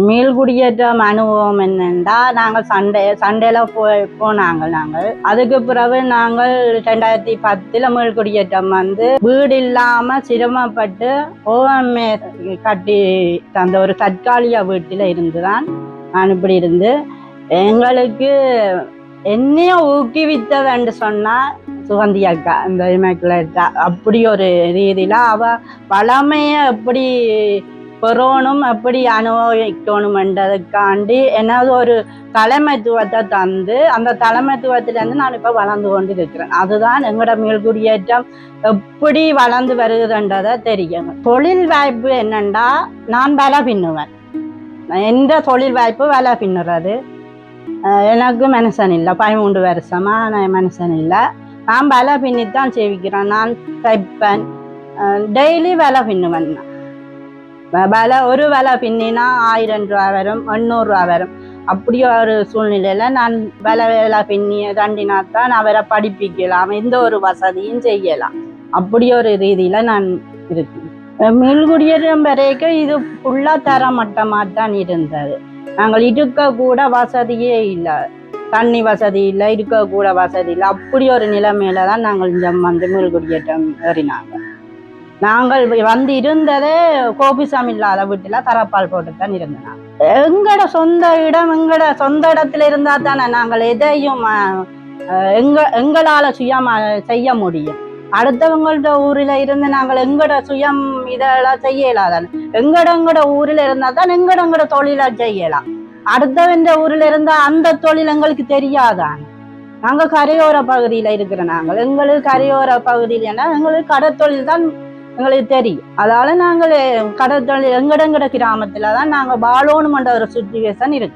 மீள்குடியேற்றம் அனுபவம் என்னென்றா நாங்கள் சண்டையில போனாங்கள். அதுக்கு பிறகு நாங்கள் 2010 மீள்குடியேற்றம் வந்து வீடு இல்லாம சிரமப்பட்டு ஓஎம்ஏ கட்டி அந்த ஒரு தற்காலிக வீட்டில இருந்துதான் நான் இப்படி இருந்து எங்களுக்கு என்னையும் ஊக்குவித்ததுன்னு சொன்னா சுகந்தி அக்கா இந்த இமேக்குலேட்டா அப்படி ஒரு ரீதியில அவ வளமைய எப்படி பெறணும் எப்படி அனுபவிக்கணும்ன்றதுக்காண்டி என்னது ஒரு தலைமைத்துவத்தை தந்து அந்த தலைமைத்துவத்திலேருந்து நான் இப்போ வளர்ந்து கொண்டு இருக்கிறேன். அதுதான் எங்களோட மீள்குடியேற்றம் எப்படி வளர்ந்து வருதுன்றதை தெரியும். தொழில் வாய்ப்பு என்னண்டா நான் வலை பின்னுவேன். எந்த தொழில் வாய்ப்பு வலை பின்னுறது எனக்கு மனுஷன் இல்லை. 13 வருஷமா நான் மனுஷன் இல்லை. நான் வலை பின்னித்தான் சேவிக்கிறேன். நான் தைப்பேன். டெய்லி வலை பின்னுவேன். ஒரு வலை பின்னினா 1000 ரூபா வரும், 800 ரூபா வரும். அப்படி ஒரு சூழ்நிலையில நான் வேலை பின்னி தண்டினாத்தான் அவரை படிப்பிக்கலாம், எந்த ஒரு வசதியும் செய்யலாம். அப்படி ஒரு ரீதியில நான் இருக்கேன். மீள்குடியேற்றம் வரைக்கும் இது ஃபுல்லா தரமட்டமாகத்தான் இருந்தது. நாங்கள் இருக்க கூட வசதியே இல்லை, தண்ணி வசதி இல்லை, இருக்க கூட வசதி இல்லை. அப்படி ஒரு நிலைமையில தான் நாங்கள் இங்க வந்து மீள்குடியேற்றம் ஏறினாங்க. நாங்கள் வந்து இருந்ததே கோபிசாமி இல்லாத வீட்டுல தரப்பால் போட்டுத்தான் இருந்தோம். எங்கட சொந்த இடம், எங்கட சொந்த இடத்துல இருந்தா தானே நாங்கள் எதையும் எங்களால சுயமா செய்ய முடியும். அடுத்தவங்கள்ட ஊரில் இருந்து நாங்கள் எங்கட சுயம் இதெல்லாம் செய்யலாதானே. எங்கட ஊரில் இருந்தா தான் எங்கட தொழிலை செய்யலாம். அடுத்தவன் ஊரில் இருந்தா அந்த தொழில் எங்களுக்கு தெரியாதான். நாங்க கரையோர பகுதியில இருக்கிற நாங்கள் எங்களுக்கு கரையோர பகுதியிலன்னா எங்களுக்கு கடற்தொழில் தான் எங்களுக்கு தெரியும். அதால நாங்கள் கடற்தொழில் எங்கட கிராமத்துல தான் நாங்க வாழணும்ன்ற ஒரு சுச்சுவேஷன் இருக்கு.